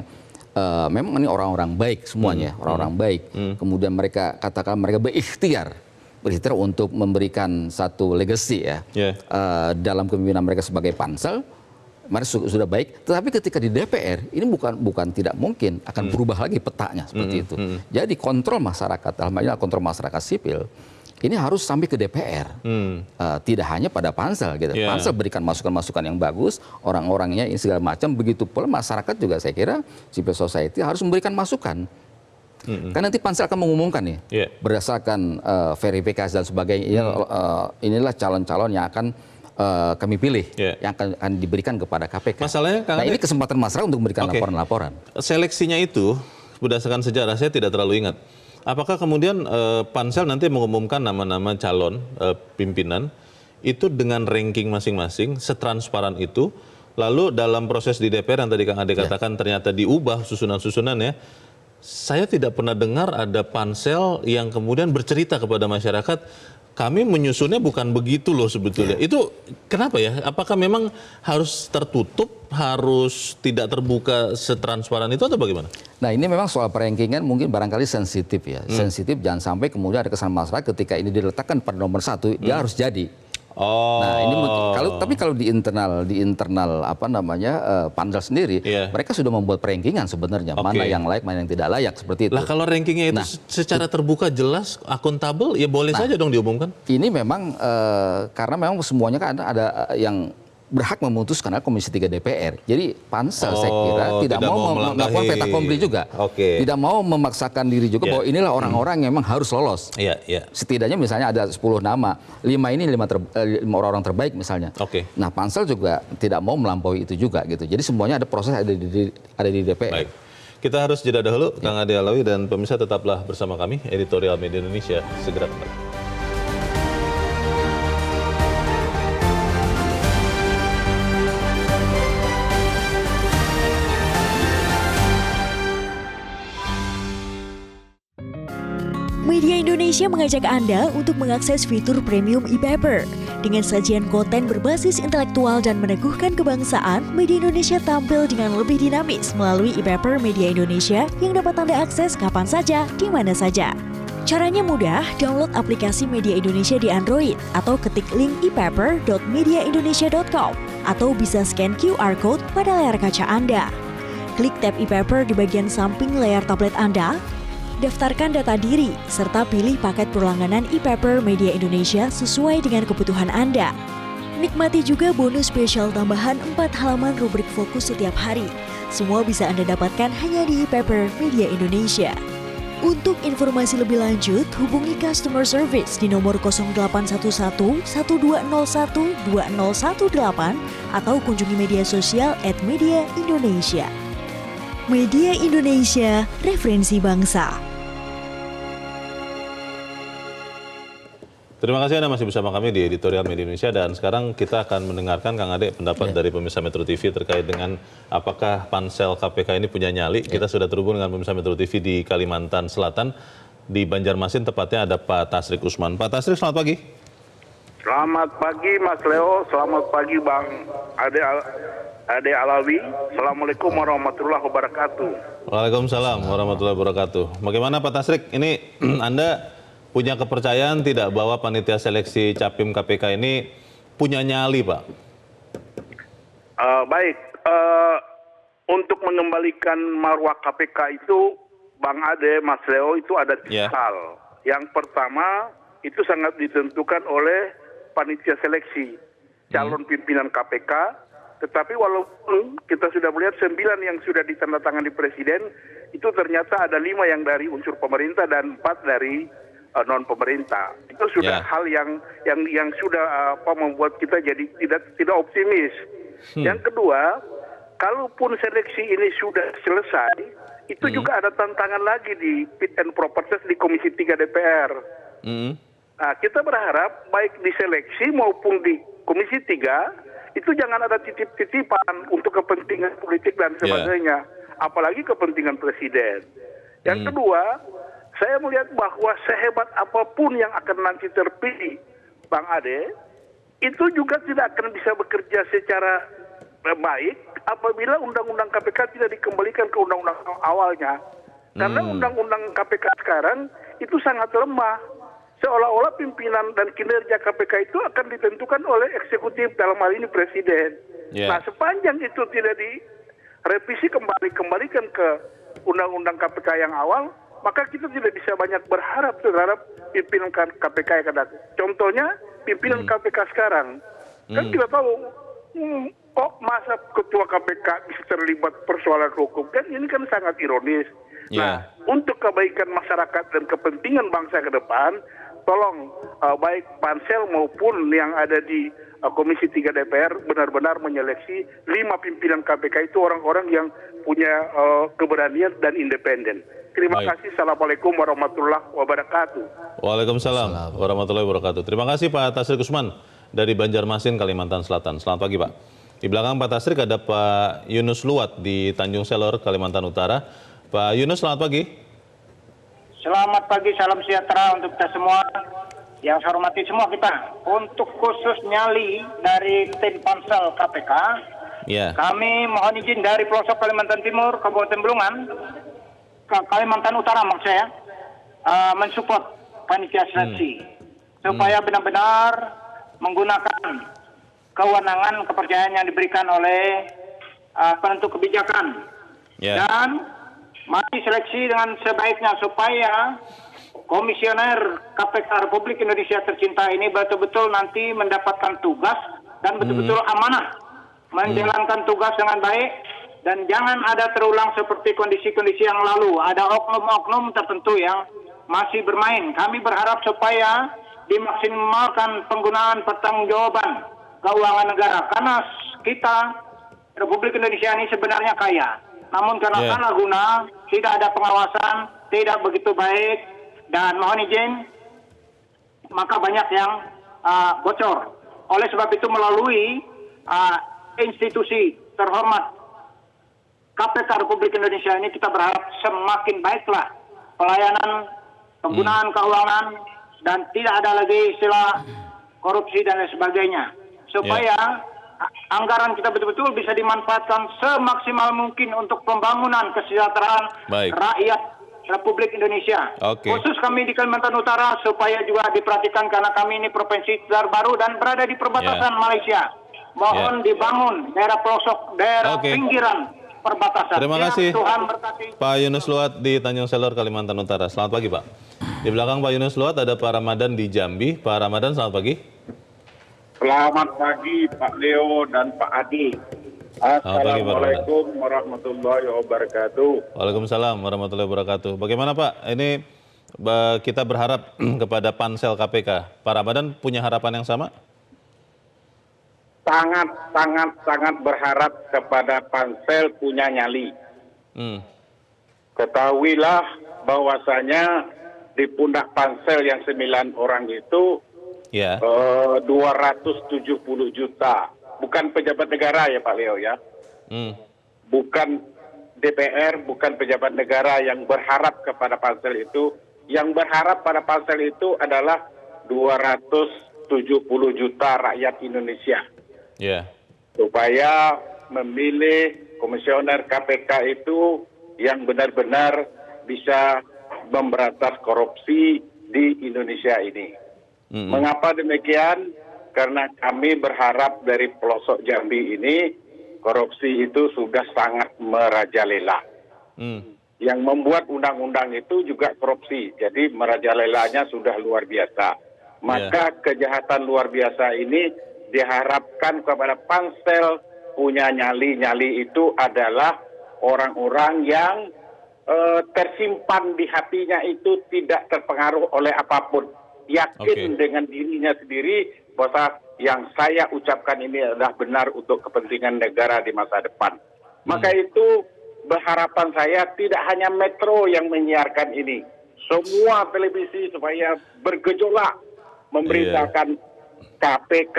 Speaker 2: memang ini orang-orang baik semuanya, orang-orang baik. Kemudian mereka katakan mereka berikhtiar untuk memberikan satu legacy ya dalam kepemimpinan mereka sebagai pansel. Mereka sudah baik, tetapi ketika di DPR ini bukan tidak mungkin akan berubah lagi petanya seperti itu. Jadi kontrol masyarakat, dalam hal ini kontrol masyarakat sipil, ini harus sampai ke DPR, tidak hanya pada pansel gitu. Pansel berikan masukan-masukan yang bagus, orang-orangnya ini segala macam. Begitu pula masyarakat juga saya kira civil society harus memberikan masukan. Kan nanti pansel akan mengumumkan nih, berdasarkan verifikasi dan sebagainya. Inilah calon-calon yang akan kami pilih, yang akan diberikan kepada KPK.
Speaker 1: Masalahnya,
Speaker 2: nah ini kesempatan masyarakat untuk memberikan laporan-laporan.
Speaker 1: Seleksinya itu berdasarkan sejarah saya tidak terlalu ingat. Apakah kemudian pansel nanti mengumumkan nama-nama calon pimpinan itu dengan ranking masing-masing, setransparan itu, lalu dalam proses di DPR yang tadi Kang Ade katakan ternyata diubah susunan-susunannya. Saya tidak pernah dengar ada pansel yang kemudian bercerita kepada masyarakat, kami menyusunnya bukan begitu loh sebetulnya. Itu kenapa ya? Apakah memang harus tertutup, harus tidak terbuka setransparan itu atau bagaimana?
Speaker 2: Nah ini memang soal perankingan mungkin barangkali sensitif ya. Sensitif, jangan sampai kemudian ada kesan masyarakat ketika ini diletakkan pada nomor 1, dia harus jadi. Nah ini kalau di internal apa namanya pansel sendiri, mereka sudah membuat perankingan sebenarnya mana yang layak, mana yang tidak layak seperti itu.
Speaker 1: Lah kalau rankingnya itu secara terbuka jelas, akuntabel, ya boleh saja dong diumumkan. Ini
Speaker 2: memang karena memang semuanya kan ada yang berhak memutuskan Komisi 3 DPR. Jadi pansel saya kira tidak mau melakukan fait accompli juga. Tidak mau memaksakan diri juga bahwa inilah orang-orang yang memang harus lolos. Setidaknya misalnya ada 10 nama, 5 ini 5 orang-orang terbaik misalnya. Nah pansel juga tidak mau melampaui itu juga gitu. Jadi semuanya ada proses ada di DPR.
Speaker 1: Baik. Kita harus jeda dahulu, Kang Ade Alawi dan pemirsa tetaplah bersama kami, Editorial Media Indonesia segera kembali.
Speaker 5: Media Indonesia mengajak Anda untuk mengakses fitur premium e-paper. Dengan sajian konten berbasis intelektual dan meneguhkan kebangsaan, Media Indonesia tampil dengan lebih dinamis melalui e-paper Media Indonesia yang dapat Anda akses kapan saja, di mana saja. Caranya mudah, download aplikasi Media Indonesia di Android atau ketik link e-paper.mediaindonesia.com atau bisa scan QR code pada layar kaca Anda. Klik tab e-paper di bagian samping layar tablet Anda, daftarkan data diri, serta pilih paket perlangganan e-paper Media Indonesia sesuai dengan kebutuhan Anda. Nikmati juga bonus spesial tambahan 4 halaman rubrik fokus setiap hari. Semua bisa Anda dapatkan hanya di e-paper Media Indonesia. Untuk informasi lebih lanjut, hubungi customer service di nomor 0811 1201 2018 atau kunjungi media sosial @mediaindonesia. Media Indonesia, referensi bangsa.
Speaker 1: Terima kasih Anda masih bersama kami di Editorial Media Indonesia, dan sekarang kita akan mendengarkan Kang Ade pendapat dari pemirsa Metro TV terkait dengan apakah pansel KPK ini punya nyali. Kita sudah terhubung dengan pemirsa Metro TV di Kalimantan Selatan, di Banjarmasin tepatnya ada Pak Tasrik Usman. Pak Tasrik, selamat pagi.
Speaker 6: Selamat pagi Mas Leo, selamat pagi Bang Ade Alawi. Assalamualaikum warahmatullahi wabarakatuh.
Speaker 1: Waalaikumsalam warahmatullahi wabarakatuh. Bagaimana Pak Tasrik, ini Anda punya kepercayaan tidak bahwa panitia seleksi Capim KPK ini punya nyali, Pak?
Speaker 6: Baik, untuk mengembalikan marwah KPK itu, Bang Ade, Mas Leo, itu ada tiga hal. Yang pertama, itu sangat ditentukan oleh panitia seleksi calon pimpinan KPK. Tetapi walaupun kita sudah melihat 9 yang sudah ditandatangani Presiden, itu ternyata ada 5 yang dari unsur pemerintah dan 4 dari non pemerintah. Itu sudah hal yang sudah membuat kita jadi tidak optimis. Yang kedua, kalaupun seleksi ini sudah selesai, itu juga ada tantangan lagi di fit and proper test di Komisi 3 DPR. Nah, kita berharap baik di seleksi maupun di Komisi 3 itu jangan ada titip-titipan untuk kepentingan politik dan sebagainya, apalagi kepentingan Presiden. Yang kedua, saya melihat bahwa sehebat apapun yang akan nanti terpilih, Bang Ade, itu juga tidak akan bisa bekerja secara baik apabila Undang-Undang KPK tidak dikembalikan ke Undang-Undang awalnya. Karena Undang-Undang KPK sekarang itu sangat lemah. Seolah-olah pimpinan dan kinerja KPK itu akan ditentukan oleh eksekutif, dalam hal ini Presiden. Nah, sepanjang itu tidak direvisi kembalikan ke Undang-Undang KPK yang awal, maka kita tidak bisa banyak berharap terhadap pimpinan KPK yang akan datang. Contohnya pimpinan KPK sekarang. Kan kita tahu, kok masa ketua KPK bisa terlibat persoalan hukum? Kan ini kan sangat ironis. Nah, untuk kebaikan masyarakat dan kepentingan bangsa ke depan, tolong baik pansel maupun yang ada di Komisi 3 DPR benar-benar menyeleksi 5 pimpinan KPK itu orang-orang yang punya keberanian dan independen. Terima kasih. Assalamualaikum warahmatullahi wabarakatuh.
Speaker 1: Waalaikumsalam warahmatullahi wabarakatuh. Terima kasih Pak Tasrik Usman dari Banjarmasin, Kalimantan Selatan. Selamat pagi, Pak. Di belakang Pak Tasrik ada Pak Yunus Luwat di Tanjung Selor, Kalimantan Utara. Pak Yunus, selamat pagi.
Speaker 7: Selamat pagi, salam sejahtera untuk kita semua. Yang saya hormati semua kita. Untuk khusus nyali dari tim pansel KPK, kami mohon izin dari pelosok Kalimantan Timur, Kabupaten Belungan, Kalimantan Utara maksud saya, mensupport panitia seleksi supaya benar-benar menggunakan kewenangan kepercayaan yang diberikan oleh penentu kebijakan dan mari seleksi dengan sebaiknya supaya komisioner KPK Republik Indonesia tercinta ini betul-betul nanti mendapatkan tugas dan betul-betul amanah menjalankan tugas dengan baik. Dan jangan ada terulang seperti kondisi-kondisi yang lalu. Ada oknum-oknum tertentu yang masih bermain. Kami berharap supaya dimaksimalkan penggunaan pertanggungjawaban keuangan negara. Karena kita, Republik Indonesia ini sebenarnya kaya. Namun karena salah guna, tidak ada pengawasan, tidak begitu baik. Dan mohon izin, maka banyak yang bocor. Oleh sebab itu melalui institusi terhormat KPK Republik Indonesia ini kita berharap semakin baiklah pelayanan, penggunaan keuangan, dan tidak ada lagi istilah korupsi dan lain sebagainya. Supaya anggaran kita betul-betul bisa dimanfaatkan semaksimal mungkin untuk pembangunan kesejahteraan rakyat Republik Indonesia. Khusus kami di Kalimantan Utara supaya juga diperhatikan karena kami ini provinsi terbaru dan berada di perbatasan Malaysia. Mohon dibangun daerah pelosok, daerah pinggiran perbatasan.
Speaker 1: Terima kasih
Speaker 7: Tuhan berkati.
Speaker 1: Pak Yunus Luwat di Tanjung Selor, Kalimantan Utara. Selamat pagi, Pak. Di belakang Pak Yunus Luwat ada Pak Ramadan di Jambi. Pak Ramadan, selamat pagi.
Speaker 8: Selamat pagi Pak Leo dan Pak Adi. Assalamualaikum warahmatullahi wabarakatuh.
Speaker 1: Waalaikumsalam warahmatullahi wabarakatuh. Bagaimana Pak? Ini kita berharap kepada pansel KPK. Pak Ramadan punya harapan yang sama?
Speaker 8: Sangat berharap kepada pansel punya nyali. Ketahuilah bahwasanya di pundak pansel yang 9 orang itu
Speaker 1: Ya.
Speaker 8: 270 juta. Bukan pejabat negara ya Pak Leo ya. Bukan DPR, bukan pejabat negara yang berharap kepada pansel itu. Yang berharap pada pansel itu adalah 270 juta rakyat Indonesia.
Speaker 1: Ya.
Speaker 8: Supaya memilih komisioner KPK itu yang benar-benar bisa memberantas korupsi di Indonesia ini. Mengapa demikian? Karena kami berharap dari pelosok Jambi ini korupsi itu sudah sangat merajalela. Yang membuat undang-undang itu juga korupsi. Jadi merajalelanya sudah luar biasa. Maka kejahatan luar biasa ini diharapkan kepada pansel punya nyali. Nyali itu adalah orang-orang yang tersimpan di hatinya itu tidak terpengaruh oleh apapun. Yakin dengan dirinya sendiri bahwa yang saya ucapkan ini adalah benar untuk kepentingan negara di masa depan. Maka itu berharapan saya tidak hanya Metro yang menyiarkan ini. Semua televisi supaya bergejolak memberitakan KPK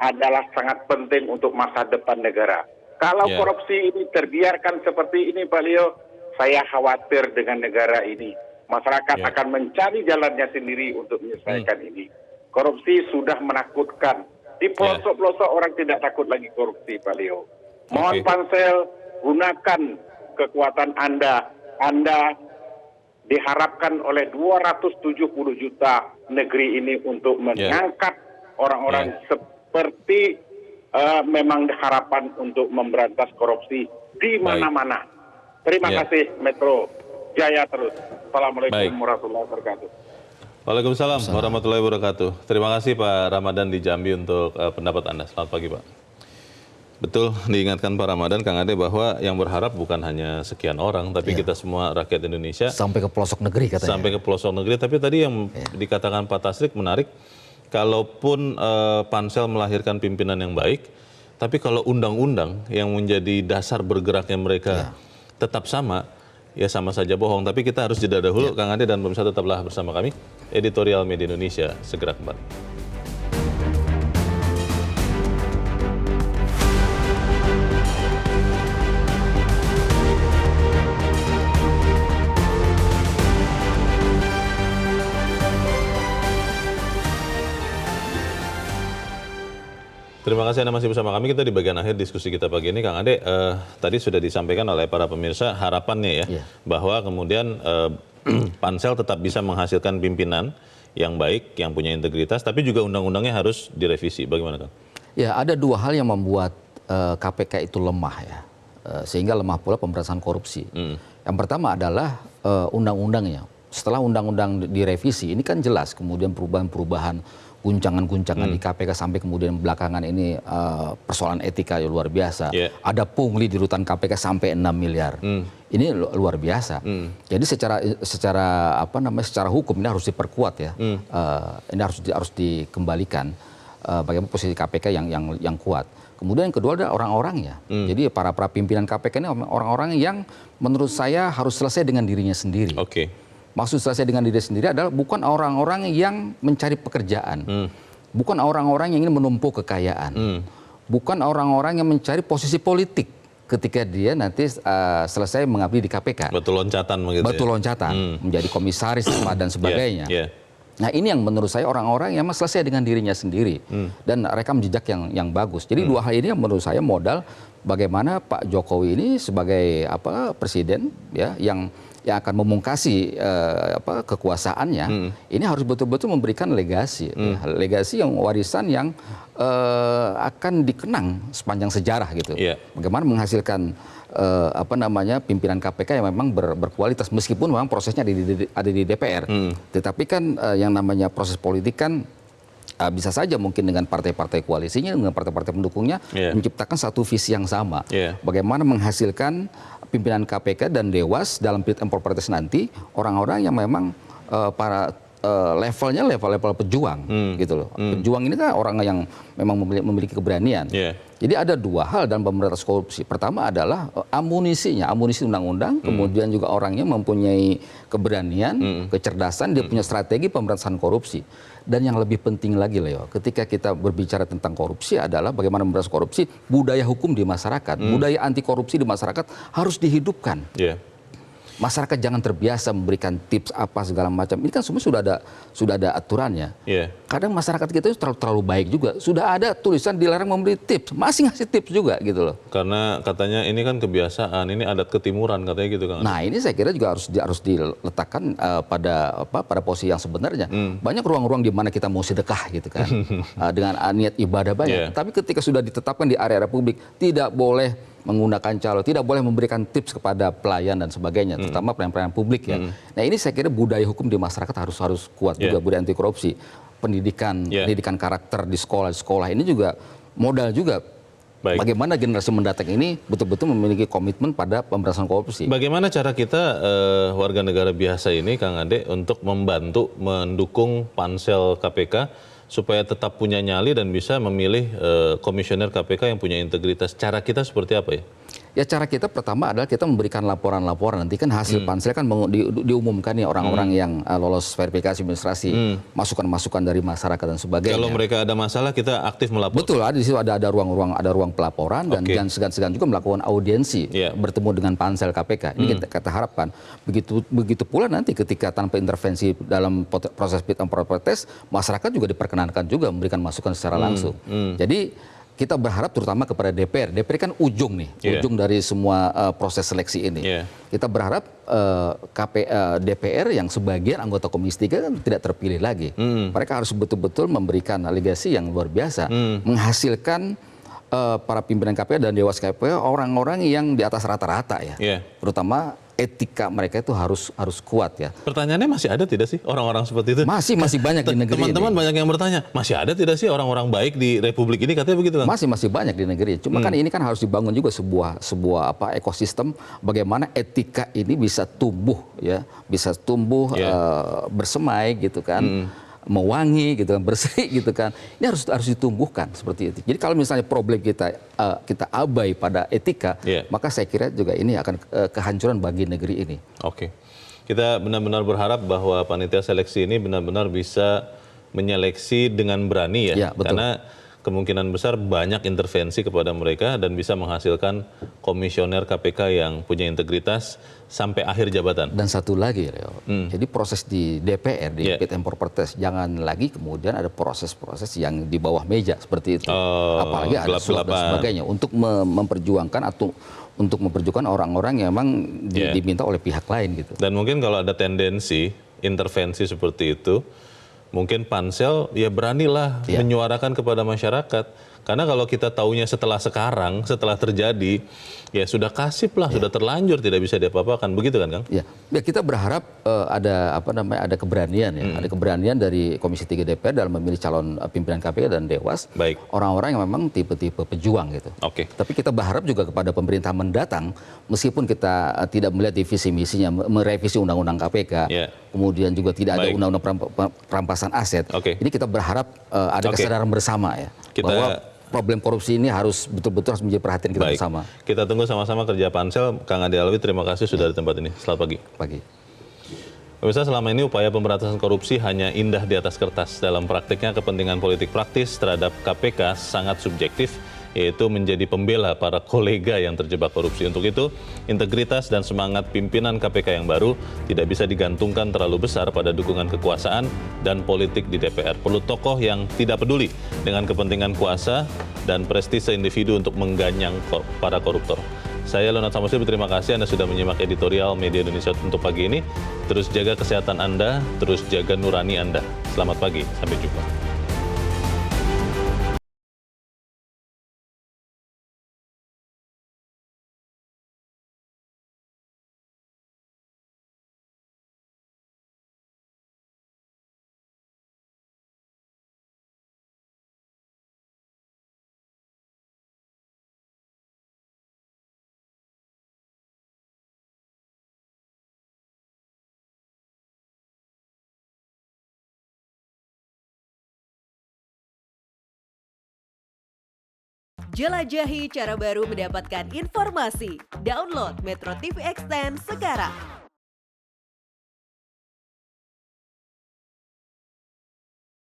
Speaker 8: adalah sangat penting untuk masa depan negara. Kalau korupsi ini terbiarkan seperti ini Pak Leo, saya khawatir dengan negara ini. Masyarakat akan mencari jalannya sendiri untuk menyelesaikan ini. Korupsi sudah menakutkan. Di pelosok-pelosok orang tidak takut lagi korupsi, Pak Leo. Mohon pansel, gunakan kekuatan Anda. Anda diharapkan oleh 270 juta negeri ini untuk mengangkat orang-orang seperti memang harapan untuk memberantas korupsi di mana-mana. Terima kasih, Metro. Jaya terus. Assalamualaikum warahmatullahi wabarakatuh.
Speaker 1: Waalaikumsalam warahmatullahi wabarakatuh. Terima kasih Pak Ramadan di Jambi untuk pendapat Anda. Selamat pagi Pak. Betul, diingatkan Pak Ramadan, Kang Ade, bahwa yang berharap bukan hanya sekian orang, tapi kita semua rakyat Indonesia.
Speaker 2: Sampai ke pelosok negeri katanya.
Speaker 1: Sampai ke pelosok negeri, tapi tadi yang dikatakan Pak Tasrik menarik, kalaupun pansel melahirkan pimpinan yang baik, tapi kalau undang-undang yang menjadi dasar bergeraknya mereka tetap sama, ya sama saja bohong. Tapi kita harus jeda dahulu, Kang Ade dan pemirsa tetaplah bersama kami. Editorial Media Indonesia segera kembali. Terima kasih Anda masih bersama kami. Kita di bagian akhir diskusi kita pagi ini, Kang Ade. Tadi sudah disampaikan oleh para pemirsa harapannya bahwa kemudian pansel tetap bisa menghasilkan pimpinan yang baik, yang punya integritas, tapi juga undang-undangnya harus direvisi. Bagaimana, Kang?
Speaker 2: Ya, ada dua hal yang membuat KPK itu lemah ya, sehingga lemah pula pemberantasan korupsi. Yang pertama adalah undang-undangnya. Setelah undang-undang direvisi, ini kan jelas kemudian perubahan-perubahan, guncangan-guncangan di KPK sampai kemudian belakangan ini persoalan etika yang luar biasa. Ada pungli di rutan KPK sampai 6 miliar. Ini luar biasa. Jadi secara hukum ini harus diperkuat ya. Ini harus dikembalikan bagaimana posisi KPK yang kuat. Kemudian yang kedua adalah orang-orangnya. Jadi para pimpinan KPK ini orang-orang yang menurut saya harus selesai dengan dirinya sendiri. Maksud selesai dengan diri sendiri adalah bukan orang-orang yang mencari pekerjaan, bukan orang-orang yang ingin menumpuk kekayaan, bukan orang-orang yang mencari posisi politik ketika dia nanti selesai mengabdi di KPK.
Speaker 1: Betul loncatan begitu.
Speaker 2: Betul loncatan, menjadi komisaris dan sebagainya. Nah ini yang menurut saya orang-orang yang selesai dengan dirinya sendiri dan rekam jejak yang bagus. Jadi dua hal ini yang menurut saya modal bagaimana Pak Jokowi ini sebagai presiden ya yang akan memungkasi kekuasaannya, ini harus betul-betul memberikan legasi, legasi yang warisan yang akan dikenang sepanjang sejarah gitu. Bagaimana menghasilkan pimpinan KPK yang memang berkualitas, meskipun memang prosesnya ada di DPR, tetapi kan yang namanya proses politik kan bisa saja mungkin dengan partai-partai koalisinya, dengan partai-partai pendukungnya menciptakan satu visi yang sama. Bagaimana menghasilkan pimpinan KPK dan Dewas dalam fit and proper test nanti orang-orang yang memang para levelnya level pejuang gitu loh. Pejuang ini kan orang yang memang memiliki keberanian. Jadi ada dua hal dalam pemberantasan korupsi. Pertama adalah amunisi undang-undang, kemudian juga orangnya mempunyai keberanian, kecerdasan, dia punya strategi pemberantasan korupsi. Dan yang lebih penting lagi, Leo, ketika kita berbicara tentang korupsi adalah bagaimana memberantas korupsi, budaya hukum di masyarakat, budaya anti korupsi di masyarakat harus dihidupkan. Masyarakat jangan terbiasa memberikan tips apa segala macam. Ini kan semua sudah ada aturannya. Kadang masyarakat kita itu terlalu baik juga. Sudah ada tulisan dilarang memberi tips, masih ngasih tips juga gitu loh.
Speaker 1: Karena katanya ini kan kebiasaan, ini adat ketimuran katanya gitu kan.
Speaker 2: Nah ini saya kira juga harus diletakkan pada posisi yang sebenarnya. Banyak ruang-ruang di mana kita mau sedekah gitu kan, dengan niat ibadah banyak. Tapi ketika sudah ditetapkan di area publik, tidak boleh menggunakan calo, tidak boleh memberikan tips kepada pelayan dan sebagainya, terutama pelayan-pelayan publik ya. Nah ini saya kira budaya hukum di masyarakat harus kuat juga, budaya anti korupsi, pendidikan karakter di sekolah ini juga modal juga. Bagaimana generasi mendatang ini betul-betul memiliki komitmen pada pemberantasan korupsi.
Speaker 1: Bagaimana cara kita warga negara biasa ini, Kang Ade, untuk membantu mendukung pansel KPK supaya tetap punya nyali dan bisa memilih komisioner KPK yang punya integritas. Cara kita seperti apa ya?
Speaker 2: Ya cara kita pertama adalah kita memberikan laporan-laporan. Nanti kan hasil pansel kan diumumkan nih orang-orang yang lolos verifikasi administrasi, masukan-masukan dari masyarakat dan sebagainya.
Speaker 1: Kalau mereka ada masalah kita aktif melapor.
Speaker 2: Betul, di situ ada ruang pelaporan dan jangan segan-segan juga melakukan audiensi, bertemu dengan pansel KPK. Ini kita harapkan. Begitu pula nanti ketika tanpa intervensi dalam proses fit and proper test, masyarakat juga diperkenankan juga memberikan masukan secara langsung. Jadi kita berharap terutama kepada DPR. DPR kan ujung ujung dari semua proses seleksi ini. Kita berharap DPR yang sebagian anggota Komisi 3 kan tidak terpilih lagi. Mereka harus betul-betul memberikan alegasi yang luar biasa, menghasilkan para pimpinan KPK dan Dewas KPK orang-orang yang di atas rata-rata ya. Terutama etika mereka itu harus kuat ya.
Speaker 1: Pertanyaannya masih ada tidak sih orang-orang seperti itu?
Speaker 2: Masih banyak di negeri ini.
Speaker 1: Teman-teman banyak yang bertanya, masih ada tidak sih orang-orang baik di Republik ini, katanya begitu kan?
Speaker 2: Masih banyak di negeri. Cuma kan ini kan harus dibangun juga sebuah ekosistem bagaimana etika ini bisa tumbuh ya, bersemai gitu kan. Mewangi gitu kan, bersih gitu kan. Ini harus ditumbuhkan seperti itu. Jadi kalau misalnya problem kita abai pada etika, maka saya kira juga ini akan kehancuran bagi negeri ini.
Speaker 1: Oke. Kita benar-benar berharap bahwa panitia seleksi ini benar-benar bisa menyeleksi dengan berani ya.
Speaker 2: Betul.
Speaker 1: Karena kemungkinan besar banyak intervensi kepada mereka dan bisa menghasilkan komisioner KPK yang punya integritas sampai akhir jabatan.
Speaker 2: Dan satu lagi, Leo. Jadi proses di DPR, di fit and proper test, jangan lagi kemudian ada proses-proses yang di bawah meja seperti itu. Apalagi ada suap dan sebagainya untuk memperjuangkan atau untuk memperjuangkan orang-orang yang memang diminta oleh pihak lain gitu.
Speaker 1: Dan mungkin kalau ada tendensi intervensi seperti itu, mungkin pansel ya beranilah menyuarakan kepada masyarakat. Karena kalau kita taunya setelah terjadi, ya sudah kasip lah, sudah terlanjur, tidak bisa diapa-apakan. Begitu kan, Kang?
Speaker 2: Ya kita berharap ada keberanian ya, ada keberanian dari Komisi 3 DPR dalam memilih calon pimpinan KPK dan Dewas. Orang-orang yang memang tipe-tipe pejuang gitu. Tapi kita berharap juga kepada pemerintah mendatang, meskipun kita tidak melihat di visi misinya merevisi undang-undang KPK, kemudian juga tidak ada undang-undang perampasan aset. Ini kita berharap ada kesadaran bersama ya, bahwa problem korupsi ini betul-betul harus menjadi perhatian kita bersama. Kita
Speaker 1: tunggu sama-sama kerja pansel. Kang Ade Alwi, terima kasih sudah di tempat ini. Selamat pagi. Pemirsa, selama ini upaya pemberantasan korupsi hanya indah di atas kertas. Dalam praktiknya kepentingan politik praktis terhadap KPK sangat subjektif, yaitu menjadi pembela para kolega yang terjebak korupsi. Untuk itu, integritas dan semangat pimpinan KPK yang baru tidak bisa digantungkan terlalu besar pada dukungan kekuasaan dan politik di DPR. Perlu tokoh yang tidak peduli dengan kepentingan kuasa dan prestise individu untuk mengganyang para koruptor. Saya Leonard Samosir, berterima kasih Anda sudah menyimak editorial Media Indonesia untuk pagi ini. Terus jaga kesehatan Anda, terus jaga nurani Anda. Selamat pagi, sampai jumpa.
Speaker 9: Jelajahi cara baru mendapatkan informasi. Download Metro TV Extend sekarang.